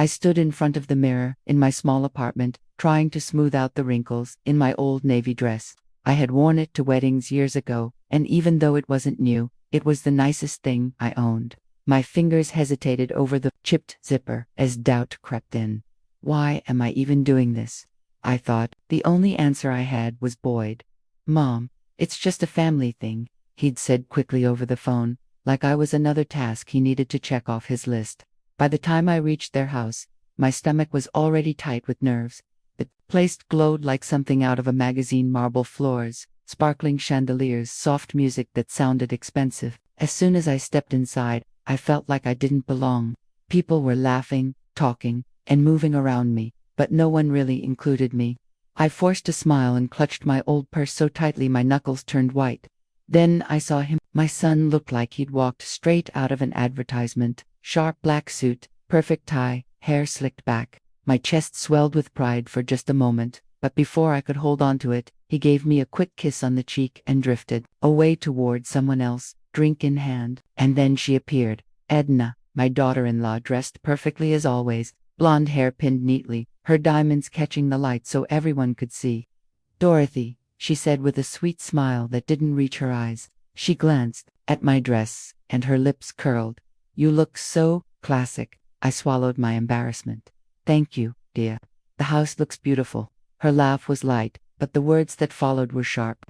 I stood in front of the mirror, in my small apartment, trying to smooth out the wrinkles, in my old navy dress. I had worn it to weddings years ago, and even though it wasn't new, it was the nicest thing I owned. My fingers hesitated over the chipped zipper as doubt crept in. Why am I even doing this? I thought. The only answer I had was Boyd. Mom, it's just a family thing, he'd said quickly over the phone, like I was another task he needed to check off his list. By the time I reached their house, my stomach was already tight with nerves. The place glowed like something out of a magazine. Marble floors, sparkling chandeliers, soft music that sounded expensive. As soon as I stepped inside, I felt like I didn't belong. People were laughing, talking, and moving around me, but no one really included me. I forced a smile and clutched my old purse so tightly my knuckles turned white. Then I saw him. My son looked like he'd walked straight out of an advertisement. Sharp black suit, perfect tie, hair slicked back. My chest swelled with pride for just a moment, but before I could hold on to it, he gave me a quick kiss on the cheek and drifted away toward someone else, drink in hand. And then she appeared. Edna, my daughter-in-law, dressed perfectly as always, blonde hair pinned neatly, her diamonds catching the light so everyone could see. Dorothy, she said with a sweet smile that didn't reach her eyes. She glanced at my dress, and her lips curled. You look so classic. I swallowed my embarrassment. Thank you, dear. The house looks beautiful. Her laugh was light, but the words that followed were sharp.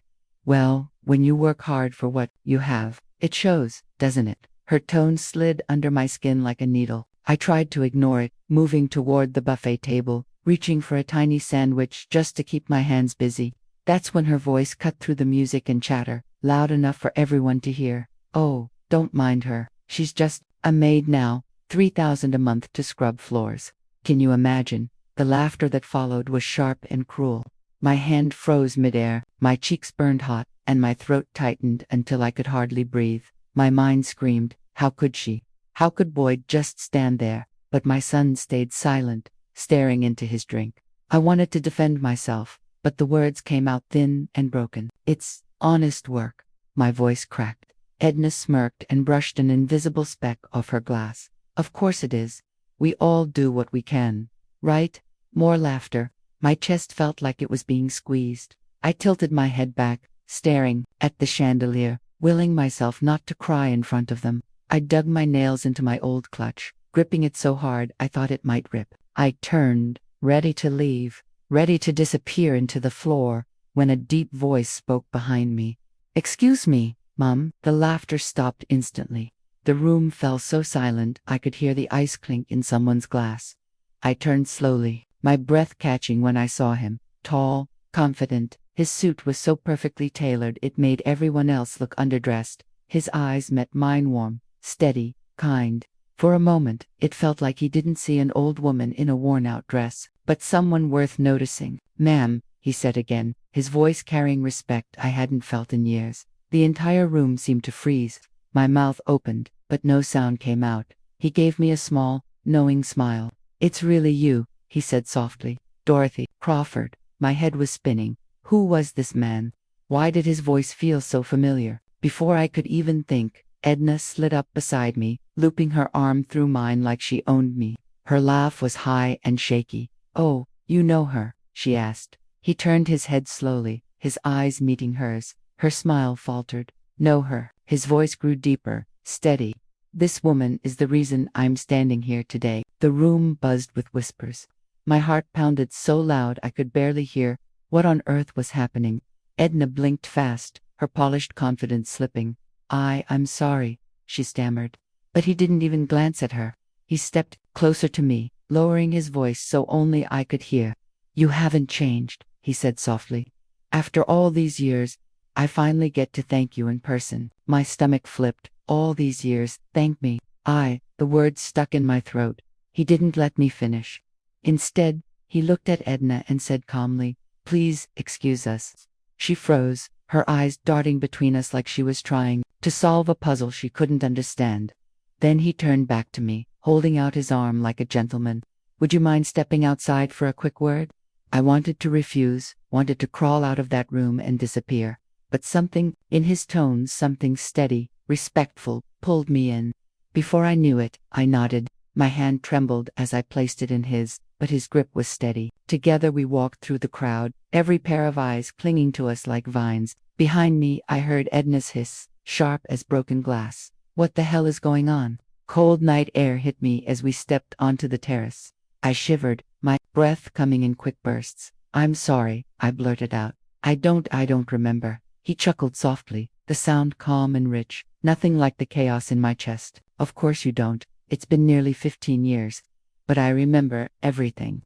Well, when you work hard for what you have, it shows, doesn't it? Her tone slid under my skin like a needle. I tried to ignore it, moving toward the buffet table, reaching for a tiny sandwich just to keep my hands busy. That's when her voice cut through the music and chatter, loud enough for everyone to hear. Oh, don't mind her. She's just a maid now, $3,000 a month to scrub floors. Can you imagine? The laughter that followed was sharp and cruel. My hand froze midair, my cheeks burned hot, and my throat tightened until I could hardly breathe. My mind screamed, how could she? How could Boyd just stand there? But my son stayed silent, staring into his drink. I wanted to defend myself, but the words came out thin and broken. It's honest work. My voice cracked. Edna smirked and brushed an invisible speck off her glass. Of course it is. We all do what we can. Right? More laughter. My chest felt like it was being squeezed. I tilted my head back, staring at the chandelier, willing myself not to cry in front of them. I dug my nails into my old clutch, gripping it so hard I thought it might rip. I turned, ready to leave, ready to disappear into the floor, when a deep voice spoke behind me. Excuse me, Mum. The laughter stopped instantly. The room fell so silent I could hear the ice clink in someone's glass. I turned slowly, my breath catching when I saw him. Tall, confident, his suit was so perfectly tailored it made everyone else look underdressed. His eyes met mine, warm, steady, kind. For a moment, it felt like he didn't see an old woman in a worn-out dress, but someone worth noticing. Ma'am, he said again, his voice carrying respect I hadn't felt in years. The entire room seemed to freeze. My mouth opened, but no sound came out. He gave me a small, knowing smile. It's really you, he said softly. Dorothy Crawford. My head was spinning. Who was this man? Why did his voice feel so familiar? Before I could even think, Edna slid up beside me, looping her arm through mine like she owned me. Her laugh was high and shaky. Oh, you know her? She asked. He turned his head slowly, his eyes meeting hers. Her smile faltered. Know her. His voice grew deeper, steady. This woman is the reason I'm standing here today. The room buzzed with whispers. My heart pounded so loud I could barely hear what on earth was happening. Edna blinked fast, her polished confidence slipping. I'm sorry, she stammered. But he didn't even glance at her. He stepped closer to me, lowering his voice so only I could hear. You haven't changed, he said softly. After all these years, I finally get to thank you in person. My stomach flipped. All these years, thank me. The words stuck in my throat. He didn't let me finish. Instead, he looked at Edna and said calmly, Please excuse us. She froze, her eyes darting between us like she was trying to solve a puzzle she couldn't understand. Then he turned back to me, holding out his arm like a gentleman. Would you mind stepping outside for a quick word? I wanted to refuse, wanted to crawl out of that room and disappear. But something in his tones, something steady, respectful, pulled me in. Before I knew it, I nodded, My hand trembled as I placed it in his, but his grip was steady. Together we walked through the crowd, every pair of eyes clinging to us like vines. Behind me, I heard Edna's hiss, sharp as broken glass. What the hell is going on? Cold night air hit me as we stepped onto the terrace. I shivered, my breath coming in quick bursts. I'm sorry, I blurted out. I don't remember. He chuckled softly, the sound calm and rich, nothing like the chaos in my chest. Of course you don't. It's been nearly 15 years. But I remember everything.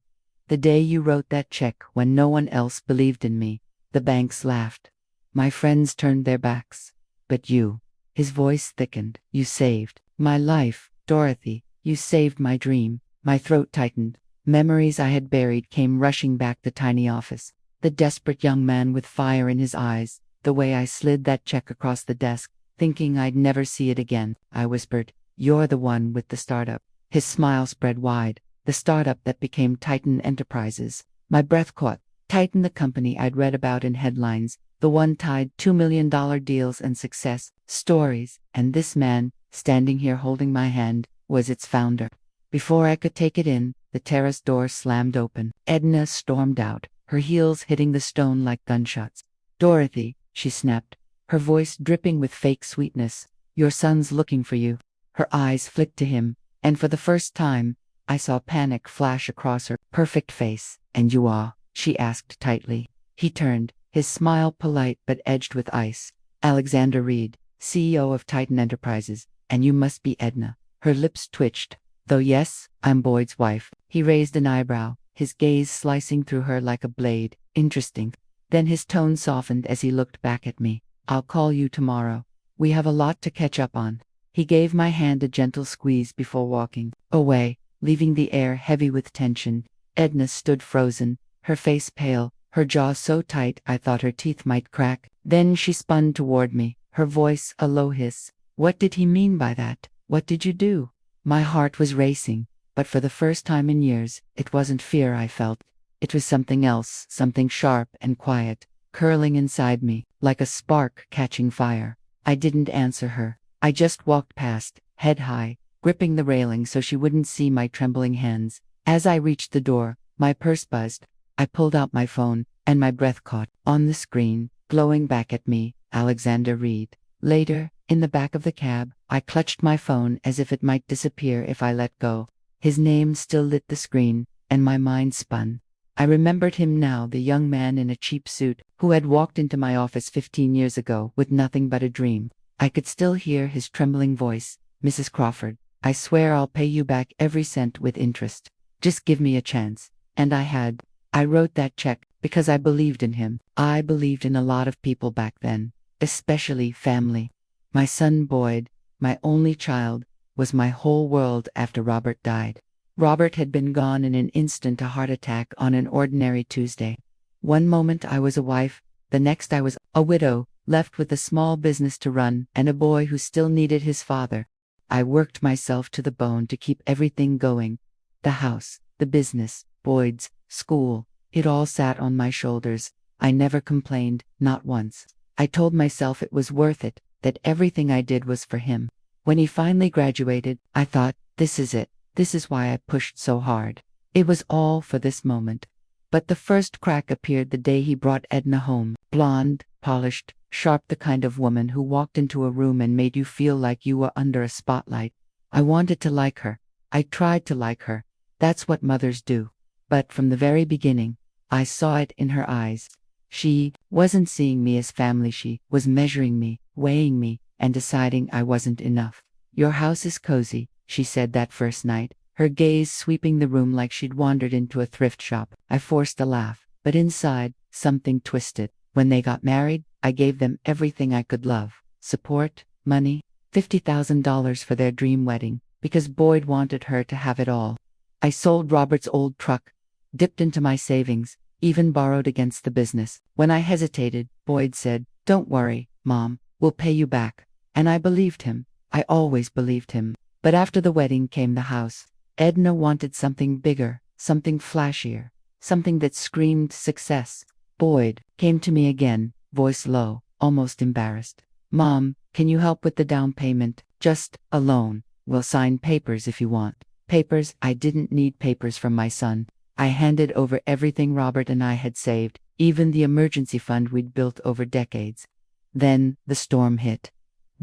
The day you wrote that check when no one else believed in me. The banks laughed. My friends turned their backs. But you. His voice thickened. You saved my life, Dorothy. You saved my dream. My throat tightened. Memories I had buried came rushing back the tiny office. The desperate young man with fire in his eyes. The way I slid that check across the desk, thinking I'd never see it again. I whispered, "You're the one with the startup." His smile spread wide. The startup that became Titan Enterprises. My breath caught. Titan, the company I'd read about in headlines. The one tied $2 million deals and success stories. And this man, standing here holding my hand, was its founder. Before I could take it in, the terrace door slammed open. Edna stormed out, her heels hitting the stone like gunshots. "Dorothy," she snapped, her voice dripping with fake sweetness, "your son's looking for you." Her eyes flicked to him, and for the first time, I saw panic flash across her perfect face. "And you are?" she asked tightly. He turned, his smile polite but edged with ice. "Alexander Reed, CEO of Titan Enterprises, and you must be Edna." Her lips twitched. "Though yes, I'm Boyd's wife." He raised an eyebrow, his gaze slicing through her like a blade. "Interesting." Then his tone softened as he looked back at me. "I'll call you tomorrow. We have a lot to catch up on." He gave my hand a gentle squeeze before walking away, leaving the air heavy with tension. Edna stood frozen, her face pale, her jaw so tight I thought her teeth might crack. Then she spun toward me, her voice a low hiss. "What did he mean by that? What did you do?" My heart was racing, but for the first time in years, it wasn't fear I felt. It was something else, something sharp and quiet, curling inside me, like a spark catching fire. I didn't answer her. I just walked past, head high, gripping the railing so she wouldn't see my trembling hands. As I reached the door, my purse buzzed. I pulled out my phone, and my breath caught on the screen, glowing back at me, Alexander Reed. Later, in the back of the cab, I clutched my phone as if it might disappear if I let go. His name still lit the screen, and my mind spun. I remembered him now, the young man in a cheap suit, who had walked into my office 15 years ago with nothing but a dream. I could still hear his trembling voice. "Mrs. Crawford, I swear I'll pay you back every cent with interest. Just give me a chance." And I had. I wrote that check because I believed in him. I believed in a lot of people back then, especially family. My son Boyd, my only child, was my whole world after Robert died. Robert had been gone in an instant, a heart attack on an ordinary Tuesday. One moment I was a wife, the next I was a widow, left with a small business to run and a boy who still needed his father. I worked myself to the bone to keep everything going. The house, the business, Boyd's, school, it all sat on my shoulders. I never complained, not once. I told myself it was worth it, that everything I did was for him. When he finally graduated, I thought, this is it. This is why I pushed so hard. It was all for this moment. But the first crack appeared the day he brought Edna home. Blonde, polished, sharp, the kind of woman who walked into a room and made you feel like you were under a spotlight. I wanted to like her. I tried to like her. That's what mothers do. But from the very beginning, I saw it in her eyes. She wasn't seeing me as family. She was measuring me, weighing me, and deciding I wasn't enough. "Your house is cozy," she said that first night, her gaze sweeping the room like she'd wandered into a thrift shop. I forced a laugh, but inside, something twisted. When they got married, I gave them everything I could love. Support, money, $50,000 for their dream wedding, because Boyd wanted her to have it all. I sold Robert's old truck, dipped into my savings, even borrowed against the business. When I hesitated, Boyd said, "Don't worry, Mom, we'll pay you back." And I believed him. I always believed him. But after the wedding came the house. Edna wanted something bigger, something flashier, something that screamed success. Boyd came to me again, voice low, almost embarrassed. "Mom, can you help with the down payment? Just a loan. We'll sign papers if you want." Papers, I didn't need papers from my son. I handed over everything Robert and I had saved, even the emergency fund we'd built over decades. Then, the storm hit.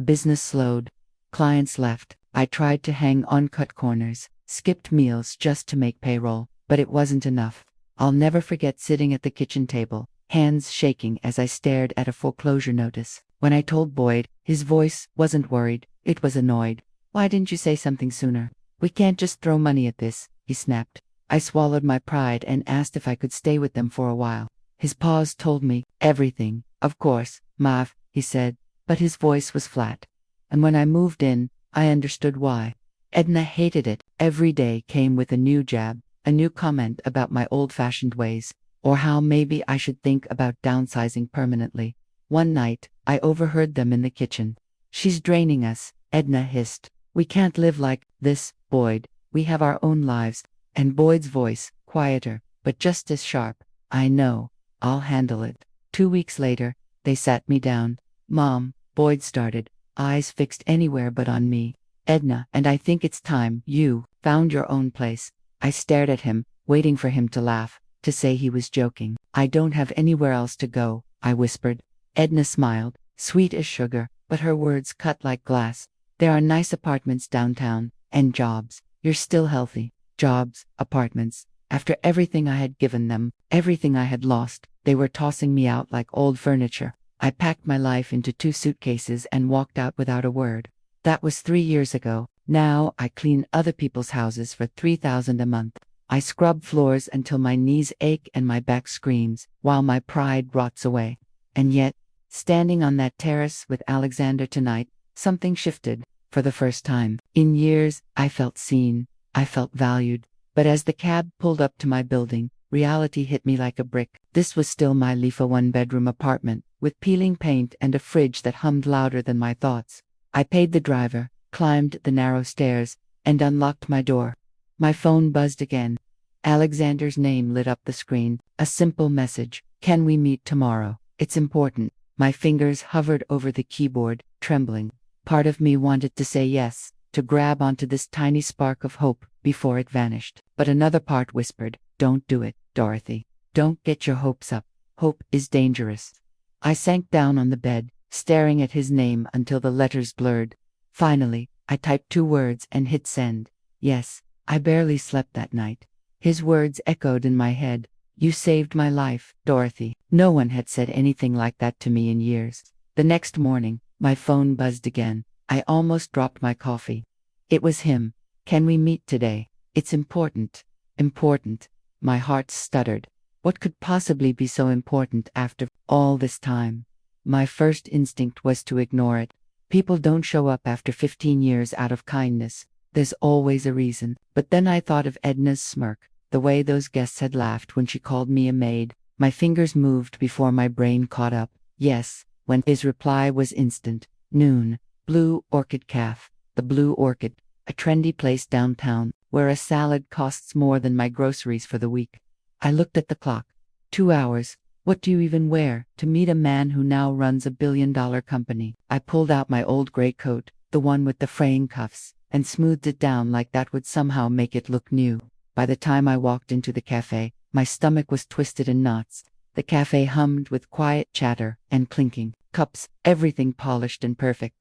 Business slowed. Clients left. I tried to hang on cut corners, skipped meals just to make payroll, but it wasn't enough. I'll never forget sitting at the kitchen table, hands shaking as I stared at a foreclosure notice. When I told Boyd, his voice wasn't worried, it was annoyed. "Why didn't you say something sooner? We can't just throw money at this," he snapped. I swallowed my pride and asked if I could stay with them for a while. His pause told me everything. "Of course, Mav," he said, but his voice was flat. And when I moved in, I understood why. Edna hated it. Every day came with a new jab, a new comment about my old-fashioned ways, or how maybe I should think about downsizing permanently. One night, I overheard them in the kitchen. "She's draining us," Edna hissed. "We can't live like this, Boyd. We have our own lives." And Boyd's voice, quieter, but just as sharp. "I know. I'll handle it." 2 weeks later, they sat me down. "Mom," Boyd started, eyes fixed anywhere but on me. "Edna and I think it's time you found your own place." I stared at him, waiting for him to laugh, to say he was joking. "I don't have anywhere else to go," I whispered. Edna smiled, sweet as sugar, but her words cut like glass. "There are nice apartments downtown, and jobs. You're still healthy." Jobs, apartments. After everything I had given them, everything I had lost, they were tossing me out like old furniture. I packed my life into 2 suitcases and walked out without a word. That was 3 years ago. Now I clean other people's houses for $3,000 a month. I scrub floors until my knees ache and my back screams, while my pride rots away. And yet, standing on that terrace with Alexander tonight, something shifted. For the first time in years, I felt seen. I felt valued. But as the cab pulled up to my building, reality hit me like a brick. This was still my Lifa one-bedroom apartment, with peeling paint and a fridge that hummed louder than my thoughts. I paid the driver, climbed the narrow stairs, and unlocked my door. My phone buzzed again. Alexander's name lit up the screen, a simple message: "Can we meet tomorrow? It's important." My fingers hovered over the keyboard, trembling. Part of me wanted to say yes, to grab onto this tiny spark of hope before it vanished. But another part whispered, "Don't do it, Dorothy. Don't get your hopes up. Hope is dangerous." I sank down on the bed, staring at his name until the letters blurred. Finally, I typed 2 words and hit send. Yes, I barely slept that night. His words echoed in my head. "You saved my life, Dorothy." No one had said anything like that to me in years. The next morning, my phone buzzed again. I almost dropped my coffee. It was him. "Can we meet today? It's important." Important. My heart stuttered. What could possibly be so important after all this time? My first instinct was to ignore it. People don't show up after 15 years out of kindness. There's always a reason. But then I thought of Edna's smirk, the way those guests had laughed when she called me a maid. My fingers moved before my brain caught up. Yes, when his reply was instant. Noon. Blue Orchid Cafe. The Blue Orchid, a trendy place downtown, where a salad costs more than my groceries for the week. I looked at the clock. 2 hours. What do you even wear to meet a man who now runs a billion-dollar company? I pulled out my old gray coat, the one with the fraying cuffs, and smoothed it down like that would somehow make it look new. By the time I walked into the cafe, my stomach was twisted in knots. The cafe hummed with quiet chatter and clinking cups, everything polished and perfect.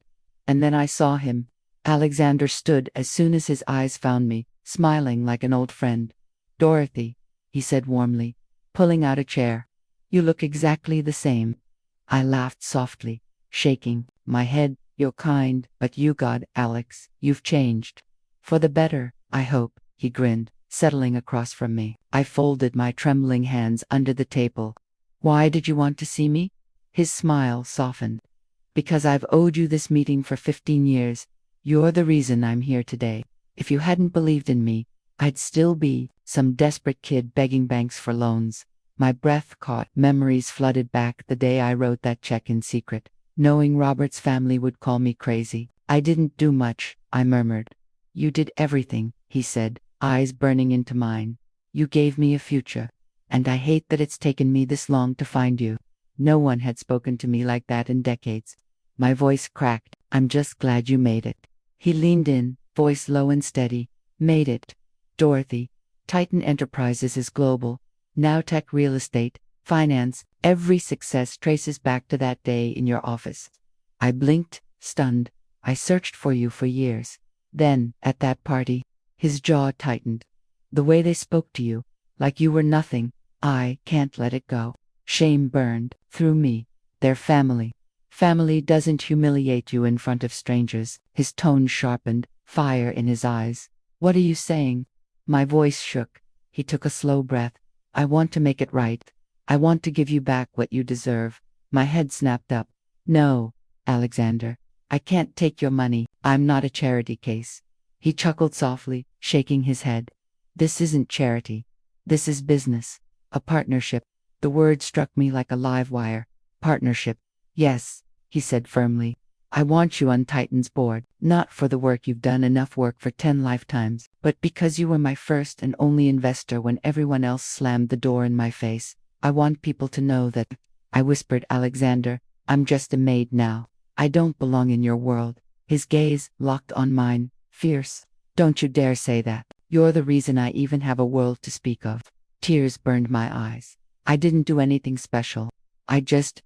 And then I saw him. Alexander stood as soon as his eyes found me, smiling like an old friend. "Dorothy," he said warmly, pulling out a chair. "You look exactly the same." I laughed softly, shaking my head. "You're kind, but you God, Alex, you've changed. For the better, I hope," he grinned, settling across from me. I folded my trembling hands under the table. "Why did you want to see me?" His smile softened. "Because I've owed you this meeting for 15 years. You're the reason I'm here today. If you hadn't believed in me, I'd still be some desperate kid begging banks for loans." My breath caught. Memories flooded back the day I wrote that check in secret, knowing Robert's family would call me crazy. "I didn't do much," I murmured. "You did everything," he said, eyes burning into mine. "You gave me a future. And I hate that it's taken me this long to find you." No one had spoken to me like that in decades. My voice cracked. "I'm just glad you made it." He leaned in, voice low and steady. Made it. Dorothy. Titan Enterprises is global. Now tech, real estate, finance, every success traces back to that day in your office. I blinked, stunned. I searched for you for years. Then, at that party, his jaw tightened. The way they spoke to you, like you were nothing. I can't let it go. Shame burned through me. Their family. Family doesn't humiliate you in front of strangers. His tone sharpened, fire in his eyes. What are you saying? My voice shook. He took a slow breath. I want to make it right. I want to give you back what you deserve. My head snapped up. No, Alexander. I can't take your money. I'm not a charity case. He chuckled softly, shaking his head. This isn't charity. This is business. A partnership. The word struck me like a live wire. Partnership. Yes, he said firmly. I want you on Titan's board, not for the work you've done, enough work for 10 lifetimes, but because you were my first and only investor when everyone else slammed the door in my face. I want people to know that, I whispered, Alexander, I'm just a maid now. I don't belong in your world. His gaze locked on mine, fierce. Don't you dare say that. You're the reason I even have a world to speak of. Tears burned my eyes. I didn't do anything special.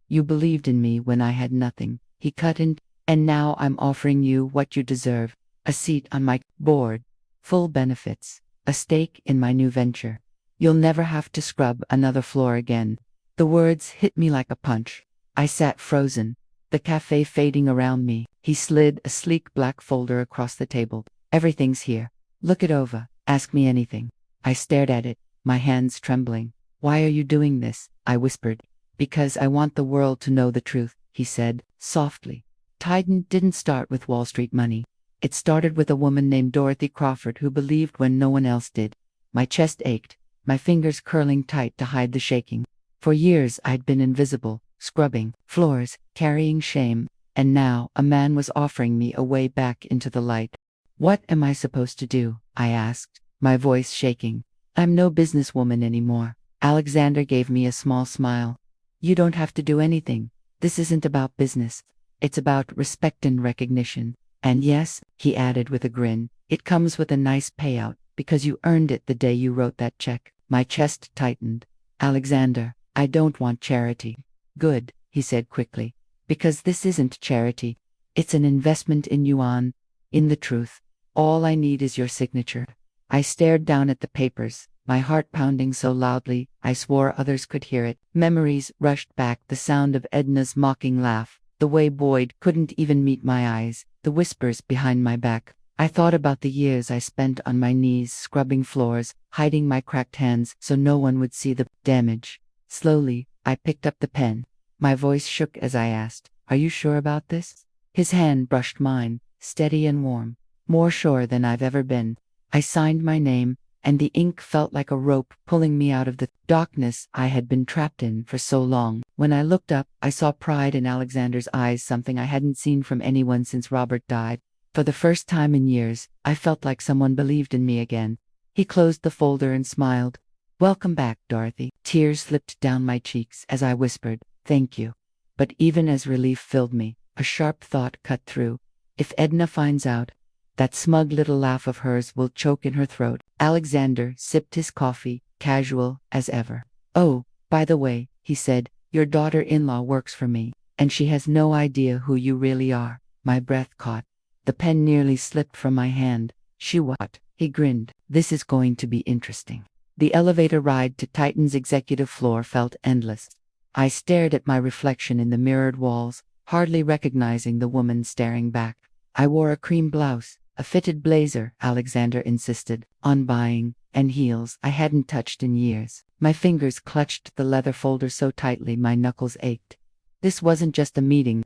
You believed in me when I had nothing. He cut in, and now I'm offering you what you deserve. A seat on my board, full benefits, a stake in my new venture. You'll never have to scrub another floor again. The words hit me like a punch. I sat frozen, the cafe fading around me. He slid a sleek black folder across the table. Everything's here. Look it over. Ask me anything. I stared at it, my hands trembling. Why are you doing this? I whispered. Because I want the world to know the truth, he said, softly. Titan didn't start with Wall Street money. It started with a woman named Dorothy Crawford who believed when no one else did. My chest ached, my fingers curling tight to hide the shaking. For years I'd been invisible, scrubbing floors, carrying shame, and now a man was offering me a way back into the light. What am I supposed to do? I asked, my voice shaking. I'm no businesswoman anymore. Alexander gave me a small smile. You don't have to do anything. This isn't about business. It's about respect and recognition. And yes, he added with a grin, it comes with a nice payout, because you earned it the day you wrote that check. My chest tightened. Alexander, I don't want charity. Good, he said quickly. Because this isn't charity. It's an investment in in the truth. All I need is your signature. I stared down at the papers, my heart pounding so loudly I swore others could hear it. Memories rushed back, the sound of Edna's mocking laugh, the way Boyd couldn't even meet my eyes, the whispers behind my back. I thought about the years I spent on my knees scrubbing floors, hiding my cracked hands so no one would see the damage. Slowly, I picked up the pen. My voice shook as I asked, Are you sure about this? His hand brushed mine, steady and warm, more sure than I've ever been. I signed my name, and the ink felt like a rope pulling me out of the darkness I had been trapped in for so long. When I looked up, I saw pride in Alexander's eyes, something I hadn't seen from anyone since Robert died. For the first time in years, I felt like someone believed in me again. He closed the folder and smiled. Welcome back, Dorothy. Tears slipped down my cheeks as I whispered, Thank you. But even as relief filled me, a sharp thought cut through. If Edna finds out, that smug little laugh of hers will choke in her throat. Alexander sipped his coffee, casual as ever. Oh, by the way, he said, your daughter-in-law works for me, and she has no idea who you really are. My breath caught. The pen nearly slipped from my hand. She what? He grinned. This is going to be interesting. The elevator ride to Titan's executive floor felt endless. I stared at my reflection in the mirrored walls, hardly recognizing the woman staring back. I wore a cream blouse, a fitted blazer, Alexander insisted, on buying, and heels I hadn't touched in years. My fingers clutched the leather folder so tightly my knuckles ached. This wasn't just a meeting.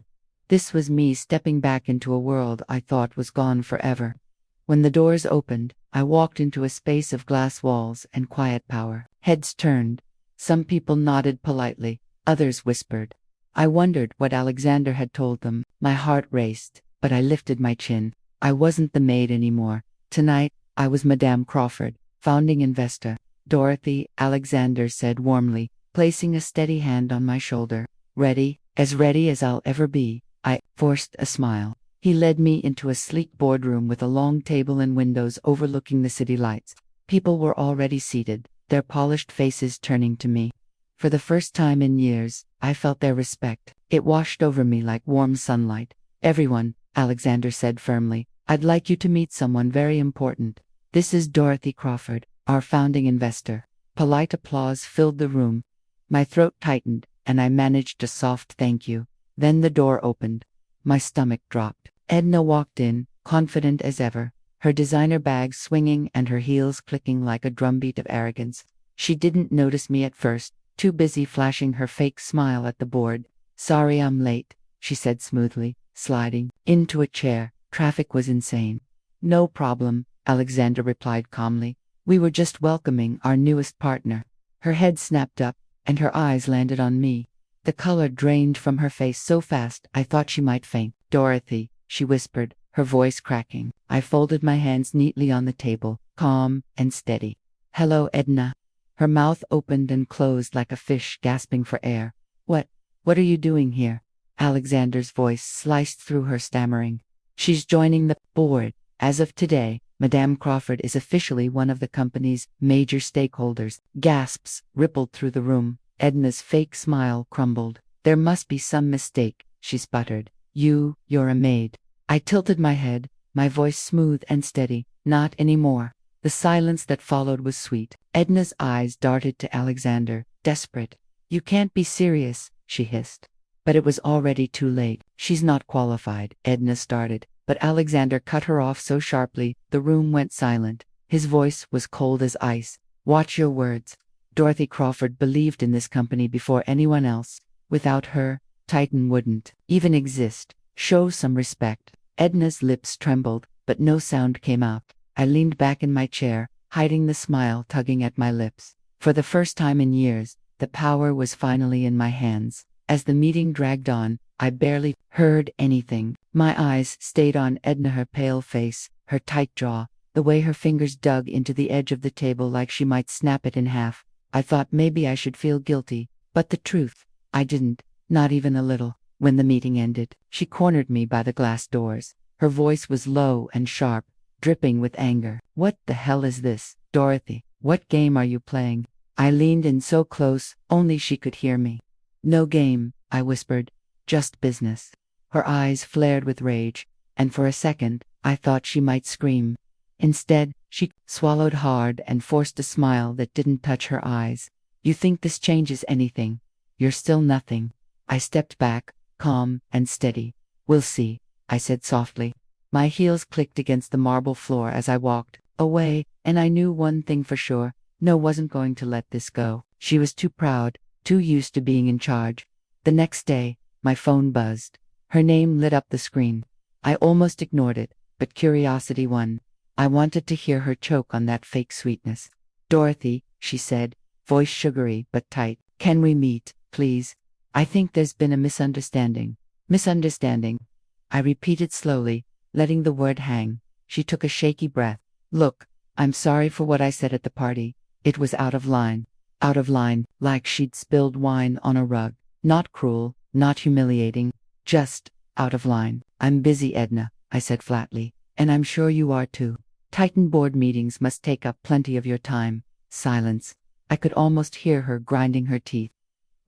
This was me stepping back into a world I thought was gone forever. When the doors opened, I walked into a space of glass walls and quiet power. Heads turned. Some people nodded politely, others whispered. I wondered what Alexander had told them. My heart raced, but I lifted my chin. I wasn't the maid anymore. Tonight, I was Madame Crawford, founding investor. Dorothy, Alexander said warmly, placing a steady hand on my shoulder. Ready as I'll ever be. I forced a smile. He led me into a sleek boardroom with a long table and windows overlooking the city lights. People were already seated, their polished faces turning to me. For the first time in years, I felt their respect. It washed over me like warm sunlight. "Everyone," Alexander said firmly, "I'd like you to meet someone very important. This is Dorothy Crawford, our founding investor." Polite applause filled the room. My throat tightened, and I managed a soft thank you. Then the door opened. My stomach dropped. Edna walked in, confident as ever, her designer bag swinging and her heels clicking like a drumbeat of arrogance. She didn't notice me at first, too busy flashing her fake smile at the board. "Sorry I'm late," she said smoothly, sliding into a chair. "Traffic was insane." "No problem," Alexander replied calmly. "We were just welcoming our newest partner." Her head snapped up, and her eyes landed on me. The color drained from her face so fast I thought she might faint. "Dorothy," she whispered, her voice cracking. I folded my hands neatly on the table, calm and steady. "Hello, Edna." Her mouth opened and closed like a fish gasping for air. What are you doing here?" Alexander's voice sliced through her stammering. "She's joining the board. As of today, Madame Crawford is officially one of the company's major stakeholders." Gasps rippled through the room. Edna's fake smile crumbled. "There must be some mistake," she sputtered. You're a maid." I tilted my head, my voice smooth and steady. "Not anymore." The silence that followed was sweet. Edna's eyes darted to Alexander, desperate. "You can't be serious," she hissed. But it was already too late. "She's not qualified," Edna started, but Alexander cut her off so sharply, the room went silent. His voice was cold as ice. "Watch your words. Dorothy Crawford believed in this company before anyone else. Without her, Titan wouldn't even exist. Show some respect." Edna's lips trembled, but no sound came out. I leaned back in my chair, hiding the smile tugging at my lips. For the first time in years, the power was finally in my hands. As the meeting dragged on, I barely heard anything. My eyes stayed on Edna, her pale face, her tight jaw, the way her fingers dug into the edge of the table like she might snap it in half. I thought maybe I should feel guilty, but the truth, I didn't, not even a little. When the meeting ended, she cornered me by the glass doors. Her voice was low and sharp, dripping with anger. "What the hell is this, Dorothy? What game are you playing?" I leaned in so close, only she could hear me. "No game," I whispered. "Just business." Her eyes flared with rage, and for a second, I thought she might scream. Instead, she swallowed hard and forced a smile that didn't touch her eyes. "You think this changes anything? You're still nothing." I stepped back, calm and steady. "We'll see," I said softly. My heels clicked against the marble floor as I walked away, and I knew one thing for sure. No, wasn't going to let this go. She was too proud, too used to being in charge. The next day, my phone buzzed. Her name lit up the screen. I almost ignored it, but curiosity won. I wanted to hear her choke on that fake sweetness. "Dorothy," she said, voice sugary but tight. "Can we meet, please? I think there's been a misunderstanding." "Misunderstanding?" I repeated slowly, letting the word hang. She took a shaky breath. "Look, I'm sorry for what I said at the party. It was out of line." Out of line, like she'd spilled wine on a rug. Not cruel, not humiliating, just out of line. "I'm busy, Edna," I said flatly, "and I'm sure you are too. Titan board meetings must take up plenty of your time." Silence. I could almost hear her grinding her teeth.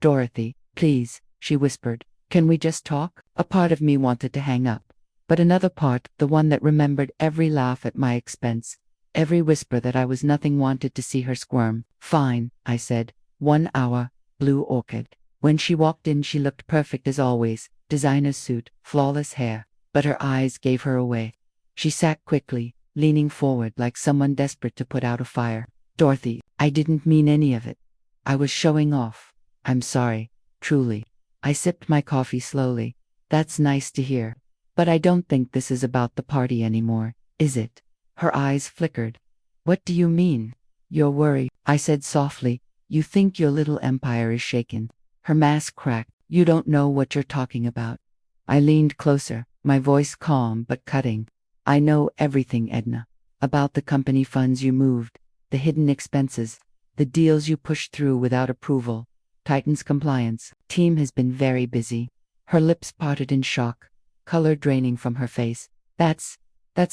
"Dorothy, please," she whispered. "Can we just talk?" A part of me wanted to hang up. But another part, the one that remembered every laugh at my expense, every whisper that I was nothing, wanted to see her squirm. "Fine," I said. 1 hour, blue orchid. When she walked in, she looked perfect as always, designer suit, flawless hair, but her eyes gave her away. She sat quickly, leaning forward like someone desperate to put out a fire. "Dorothy, I didn't mean any of it. I was showing off. I'm sorry, truly." I sipped my coffee slowly. "That's nice to hear. But I don't think this is about the party anymore, is it?" Her eyes flickered. "What do you mean?" "You're worried," I said softly. "You think your little empire is shaken." Her mask cracked. "You don't know what you're talking about." I leaned closer, my voice calm but cutting. "I know everything, Edna. About the company funds you moved, the hidden expenses, the deals you pushed through without approval. Titan's compliance team has been very busy." Her lips parted in shock. color draining from her face. That's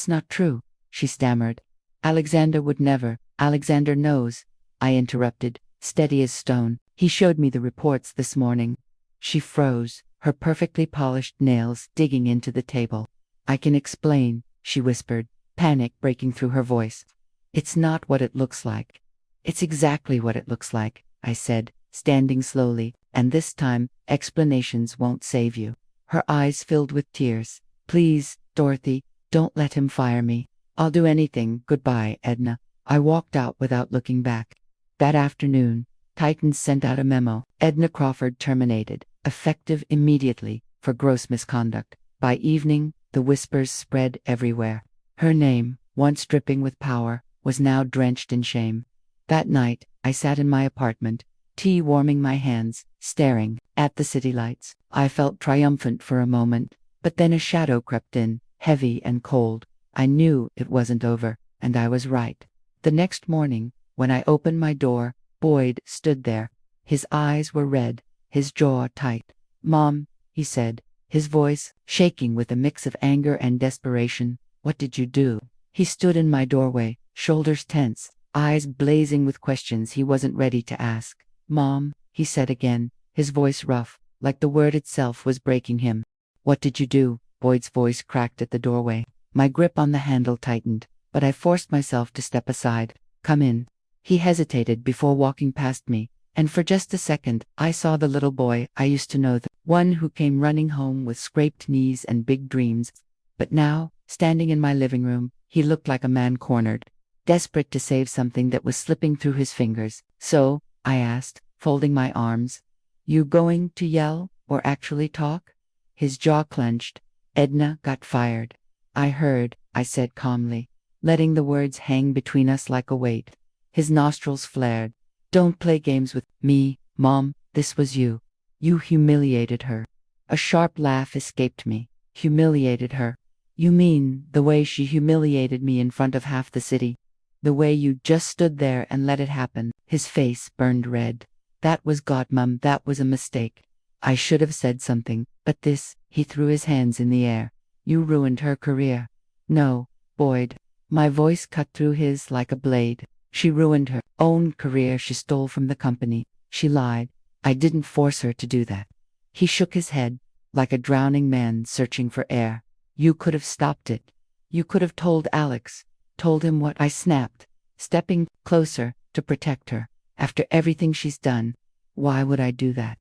not true, she stammered. Alexander would never. Alexander knows, I interrupted, steady as stone. He showed me the reports this morning. She froze, her perfectly polished nails digging into the table. I can explain, she whispered, panic breaking through her voice. It's not what it looks like. It's exactly what it looks like, I said, standing slowly, and this time, explanations won't save you. Her eyes filled with tears. Please, Dorothy, don't let him fire me. I'll do anything. Goodbye, Edna. I walked out without looking back. That afternoon, Titans sent out a memo. Edna Crawford terminated, effective immediately, for gross misconduct. By evening, the whispers spread everywhere. Her name, once dripping with power, was now drenched in shame. That night, I sat in my apartment, tea warming my hands, staring at the city lights. I felt triumphant for a moment, but then a shadow crept in, heavy and cold. I knew it wasn't over, and I was right. The next morning, when I opened my door, Boyd stood there. His eyes were red, his jaw tight. Mom, he said, his voice shaking with a mix of anger and desperation. What did you do? He stood in my doorway, shoulders tense, eyes blazing with questions he wasn't ready to ask. Mom, he said again, his voice rough, like the word itself was breaking him. What did you do? Boyd's voice cracked at the doorway. My grip on the handle tightened, but I forced myself to step aside. Come in. He hesitated before walking past me, and for just a second, I saw the little boy I used to know, the one who came running home with scraped knees and big dreams. But now, standing in my living room, he looked like a man cornered, desperate to save something that was slipping through his fingers. So, I asked, folding my arms, you going to yell, or actually talk? His jaw clenched. Edna got fired. I heard, I said calmly, letting the words hang between us like a weight. His nostrils flared. Don't play games with me, Mom, this was you. You humiliated her. A sharp laugh escaped me. Humiliated her? You mean the way she humiliated me in front of half the city? The way you just stood there and let it happen? His face burned red. That was God, Mum, that was a mistake. I should have said something, but this, he threw his hands in the air. You ruined her career. No, Boyd. My voice cut through his like a blade. She ruined her own career. She stole from the company. She lied. I didn't force her to do that. He shook his head, like a drowning man searching for air. You could have stopped it. You could have told Alex. Told him what? I snapped, stepping closer to protect her. After everything she's done, why would I do that?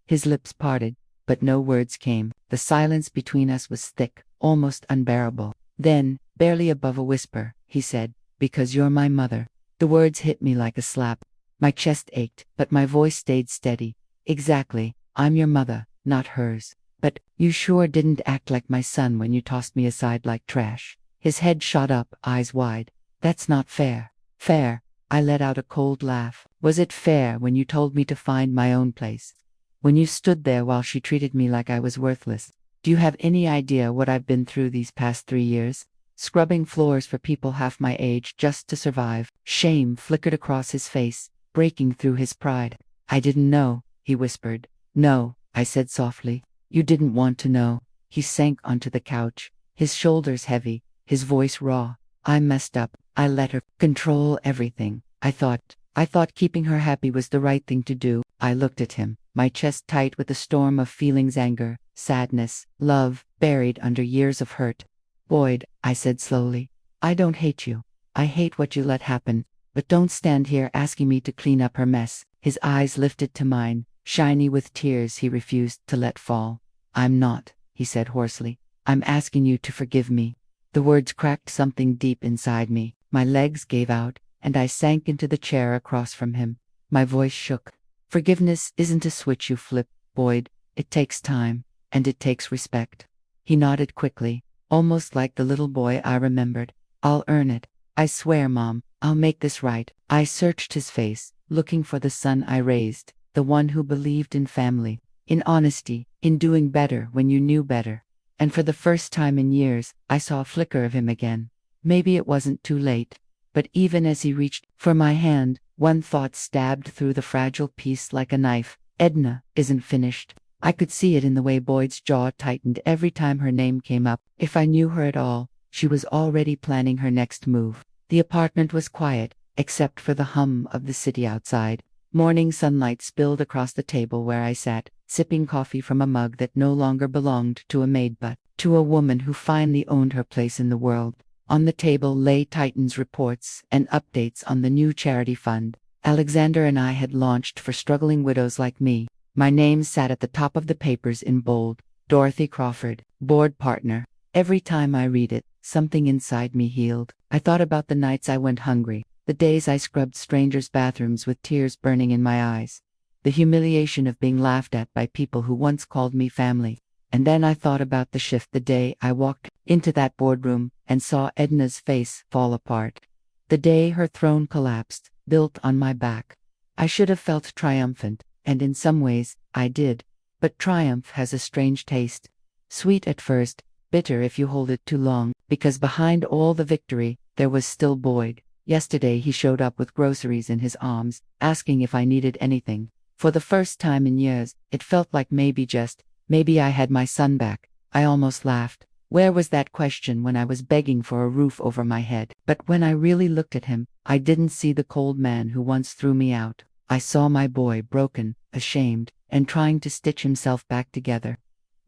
His lips parted, but no words came. The silence between us was thick, almost unbearable. Then, barely above a whisper, he said, because you're my mother. The words hit me like a slap. My chest ached, but my voice stayed steady. Exactly, I'm your mother, not hers. But you sure didn't act like my son when you tossed me aside like trash. His head shot up, eyes wide. That's not fair. Fair? I let out a cold laugh. Was it fair when you told me to find my own place? When you stood there while she treated me like I was worthless? Do you have any idea what I've been through these past 3 years? Scrubbing floors for people half my age just to survive. Shame flickered across his face, breaking through his pride. I didn't know, he whispered. No, I said softly. You didn't want to know. He sank onto the couch, his shoulders heavy, his voice raw. I messed up. I let her control everything. I thought keeping her happy was the right thing to do. I looked at him, my chest tight with a storm of feelings, anger, sadness, love, buried under years of hurt. Boyd, I said slowly, I don't hate you. I hate what you let happen, but don't stand here asking me to clean up her mess. His eyes lifted to mine, shiny with tears he refused to let fall. I'm not, he said hoarsely. I'm asking you to forgive me. The words cracked something deep inside me. My legs gave out, and I sank into the chair across from him. My voice shook. Forgiveness isn't a switch you flip, Boyd. It takes time, and it takes respect. He nodded quickly, almost like the little boy I remembered. I'll earn it. I swear, Mom, I'll make this right. I searched his face, looking for the son I raised, the one who believed in family, in honesty, in doing better when you knew better. And for the first time in years, I saw a flicker of him again. Maybe it wasn't too late. But even as he reached for my hand, one thought stabbed through the fragile piece like a knife. Edna isn't finished. I could see it in the way Boyd's jaw tightened every time her name came up. If I knew her at all, she was already planning her next move. The apartment was quiet, except for the hum of the city outside. Morning sunlight spilled across the table where I sat, sipping coffee from a mug that no longer belonged to a maid but to a woman who finally owned her place in the world. On the table lay Titan's reports and updates on the new charity fund Alexander and I had launched for struggling widows like me. My name sat at the top of the papers in bold: Dorothy Crawford, board partner. Every time I read it, something inside me healed. I thought about the nights I went hungry, the days I scrubbed strangers' bathrooms with tears burning in my eyes, the humiliation of being laughed at by people who once called me family. And then I thought about the shift the day I walked into that boardroom and saw Edna's face fall apart. The day her throne collapsed, built on my back. I should have felt triumphant, and in some ways, I did. But triumph has a strange taste. Sweet at first, bitter if you hold it too long, because behind all the victory, there was still Boyd. Yesterday he showed up with groceries in his arms, asking if I needed anything. For the first time in years, it felt like maybe I had my son back. I almost laughed. Where was that question when I was begging for a roof over my head? But when I really looked at him, I didn't see the cold man who once threw me out. I saw my boy broken, ashamed, and trying to stitch himself back together.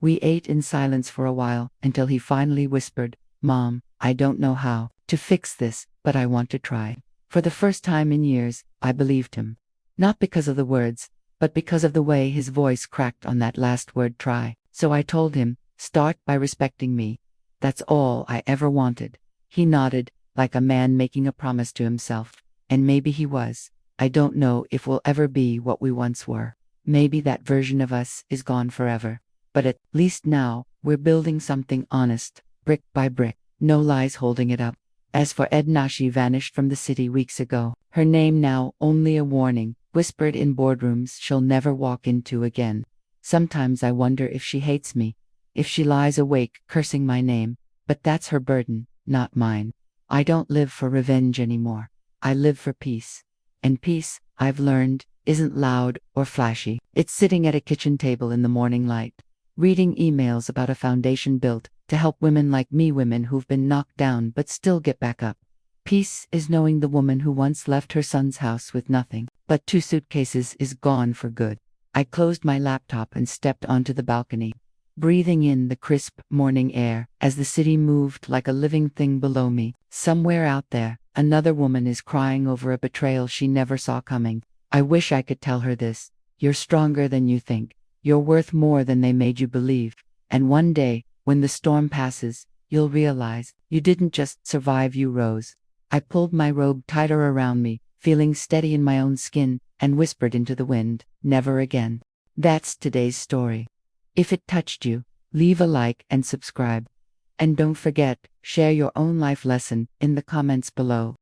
We ate in silence for a while, until he finally whispered, "Mom, I don't know how to fix this, but I want to try." For the first time in years, I believed him. Not because of the words, but because of the way his voice cracked on that last word, try. So I told him, start by respecting me. That's all I ever wanted. He nodded, like a man making a promise to himself. And maybe he was. I don't know if we'll ever be what we once were. Maybe that version of us is gone forever. But at least now, we're building something honest, brick by brick. No lies holding it up. As for Edna, she vanished from the city weeks ago. Her name now only a warning, whispered in boardrooms she'll never walk into again. Sometimes I wonder if she hates me, if she lies awake cursing my name, but that's her burden, not mine. I don't live for revenge anymore. I live for peace. And peace, I've learned, isn't loud or flashy. It's sitting at a kitchen table in the morning light, reading emails about a foundation built to help women like me, women who've been knocked down but still get back up. Peace is knowing the woman who once left her son's house with nothing but 2 suitcases is gone for good. I closed my laptop and stepped onto the balcony, breathing in the crisp morning air as the city moved like a living thing below me. Somewhere out there, another woman is crying over a betrayal she never saw coming. I wish I could tell her this. You're stronger than you think. You're worth more than they made you believe. And one day, when the storm passes, you'll realize you didn't just survive, you rose. I pulled my robe tighter around me, feeling steady in my own skin, and whispered into the wind, never again. That's today's story. If it touched you, leave a like and subscribe. And don't forget, share your own life lesson in the comments below.